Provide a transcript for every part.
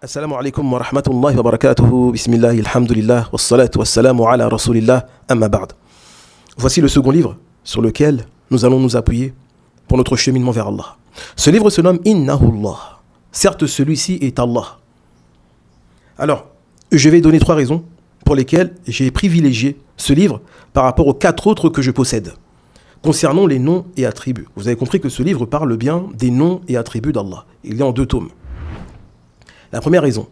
Assalamu alaikum wa rahmatullahi wa barakatuhu. Bismillah, alhamdulillah, wa salatu wa salamu ala rasulillah, amma ba'd. Voici le second livre sur lequel nous allons nous appuyer pour notre cheminement vers Allah. Ce livre se nomme Innahullah. Certes, celui-ci est Allah. Alors, je vais donner 3 raisons pour lesquelles j'ai privilégié ce livre par rapport aux 4 autres que je possède. Concernant les noms et attributs. Vous avez compris que ce livre parle bien des noms et attributs d'Allah. Il est en 2 tomes. La première raison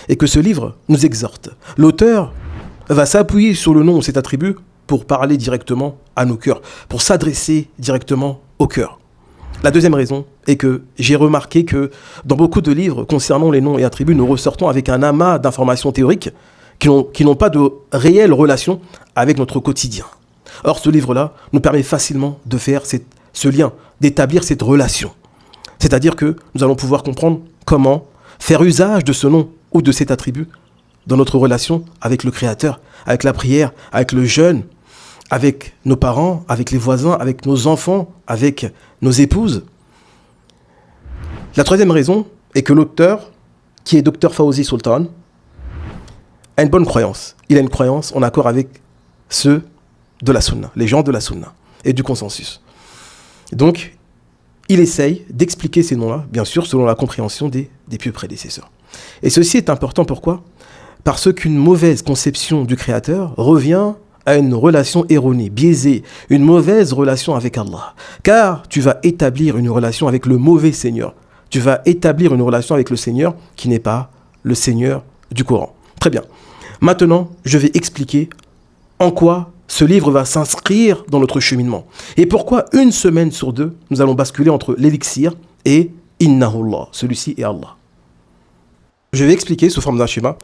est que ce livre nous exhorte. L'auteur va s'appuyer sur le nom ou cet attribut pour parler directement à nos cœurs, pour s'adresser directement au cœur. La deuxième raison est que j'ai remarqué que dans beaucoup de livres concernant les noms et attributs, nous ressortons avec un amas d'informations théoriques qui n'ont pas de réelle relation avec notre quotidien. Or, ce livre-là nous permet facilement de faire ce lien, d'établir cette relation. C'est-à-dire que nous allons pouvoir comprendre comment faire usage de ce nom ou de cet attribut dans notre relation avec le Créateur, avec la prière, avec le jeûne, avec nos parents, avec les voisins, avec nos enfants, avec nos épouses. La troisième raison est que l'auteur, qui est Dr Fawzi Sultan, a une bonne croyance. Il a une croyance en accord avec ceux de la Sunna, les gens de la Sunna et du consensus. Donc, il essaye d'expliquer ces noms-là, bien sûr, selon la compréhension des pieux prédécesseurs. Et ceci est important, pourquoi ? Parce qu'une mauvaise conception du Créateur revient à une relation erronée, biaisée, une mauvaise relation avec Allah. Car tu vas établir une relation avec le mauvais Seigneur. Tu vas établir une relation avec le Seigneur qui n'est pas le Seigneur du Coran. Très bien. Maintenant, je vais expliquer en quoi ce livre va s'inscrire dans notre cheminement. Et pourquoi une semaine sur 2, nous allons basculer entre l'élixir et Innahullah, celui-ci est Allah. Je vais expliquer sous forme d'un schéma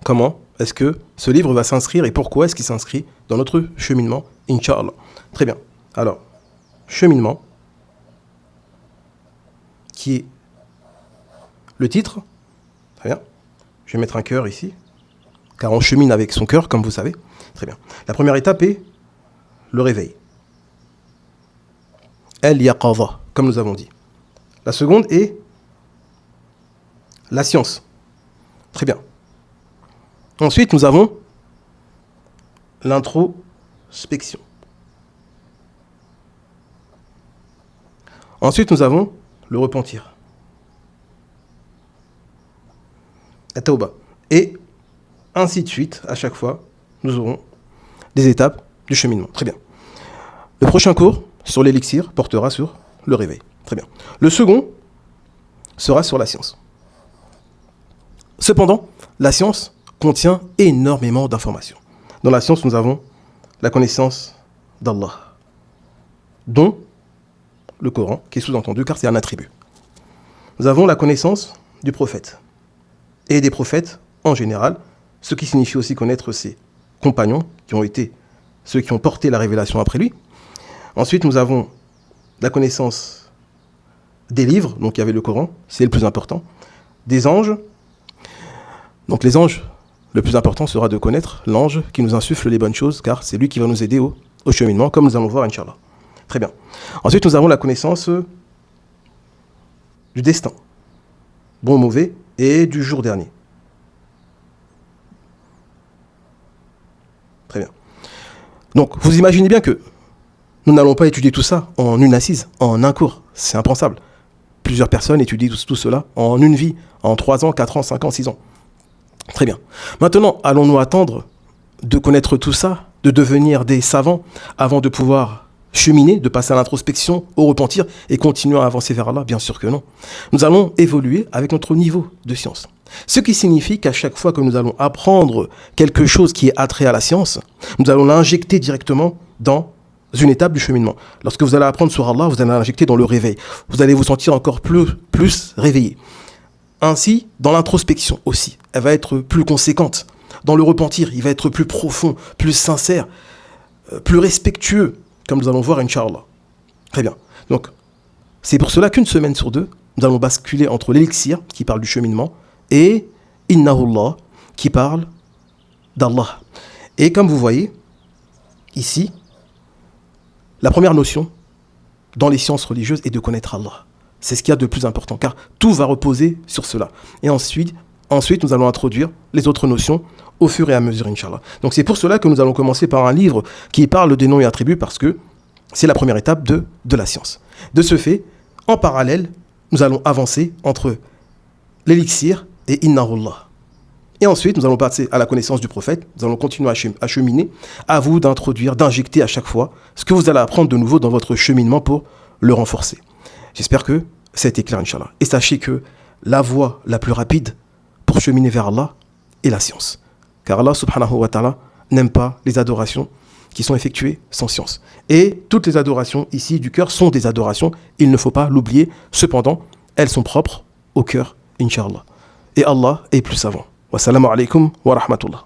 comment est-ce que ce livre va s'inscrire et pourquoi est-ce qu'il s'inscrit dans notre cheminement, Inch'Allah. Très bien. Alors, cheminement, qui est le titre. Très bien. Je vais mettre un cœur ici, car on chemine avec son cœur, comme vous savez. Très bien. La première étape est le réveil. Al-Yaqadha, comme nous avons dit. La seconde est la science. Très bien. Ensuite, nous avons l'introspection. Ensuite, nous avons le repentir. At-Tawba. Et ainsi de suite, à chaque fois, nous aurons des étapes du cheminement. Très bien. Le prochain cours sur l'élixir portera sur le réveil. Très bien. Le second sera sur la science. Cependant, la science contient énormément d'informations. Dans la science, nous avons la connaissance d'Allah, dont le Coran, qui est sous-entendu car c'est un attribut. Nous avons la connaissance du prophète et des prophètes en général, ce qui signifie aussi connaître ses compagnons, qui ont été ceux qui ont porté la révélation après lui. Ensuite, nous avons la connaissance des livres, donc il y avait le Coran, c'est le plus important, des anges. Donc les anges, le plus important sera de connaître l'ange qui nous insuffle les bonnes choses, car c'est lui qui va nous aider au cheminement, comme nous allons voir, Inch'Allah. Très bien. Ensuite, nous avons la connaissance du destin, bon ou mauvais, et du jour dernier. Très bien. Donc, vous imaginez bien que nous n'allons pas étudier tout ça en une assise, en un cours. C'est impensable. Plusieurs personnes étudient tout cela en une vie, en 3 ans, 4 ans, 5 ans, 6 ans. Très bien. Maintenant, allons-nous attendre de connaître tout ça, de devenir des savants, avant de pouvoir cheminer, de passer à l'introspection, au repentir et continuer à avancer vers Allah? Bien sûr que non. Nous allons évoluer avec notre niveau de science. Ce qui signifie qu'à chaque fois que nous allons apprendre quelque chose qui est attrait à la science, nous allons l'injecter directement dans une étape du cheminement. Lorsque vous allez apprendre sur Allah, vous allez l'injecter dans le réveil. Vous allez vous sentir encore plus réveillé. Ainsi, dans l'introspection aussi, elle va être plus conséquente. Dans le repentir, il va être plus profond, plus sincère, plus respectueux, comme nous allons voir, Inch'Allah. Très bien. Donc, c'est pour cela qu'une semaine sur 2, nous allons basculer entre l'élixir, qui parle du cheminement, et Innahullah, qui parle d'Allah. Et comme vous voyez, ici, la première notion dans les sciences religieuses est de connaître Allah. C'est ce qu'il y a de plus important, car tout va reposer sur cela. Et ensuite, Ensuite, nous allons introduire les autres notions au fur et à mesure, Inch'Allah. Donc c'est pour cela que nous allons commencer par un livre qui parle des noms et attributs, parce que c'est la première étape de la science. De ce fait, en parallèle, nous allons avancer entre l'élixir et Innahullah. Et ensuite, nous allons passer à la connaissance du prophète. Nous allons continuer à cheminer. À vous d'introduire, d'injecter à chaque fois ce que vous allez apprendre de nouveau dans votre cheminement pour le renforcer. J'espère que ça a été clair, Inch'Allah. Et sachez que la voie la plus rapide pour cheminer vers Allah est la science. Car Allah, subhanahu wa ta'ala, n'aime pas les adorations qui sont effectuées sans science. Et toutes les adorations ici du cœur sont des adorations. Il ne faut pas l'oublier. Cependant, elles sont propres au cœur, Inch'Allah. Et Allah est plus savant. Wassalamu alaikum wa rahmatullah.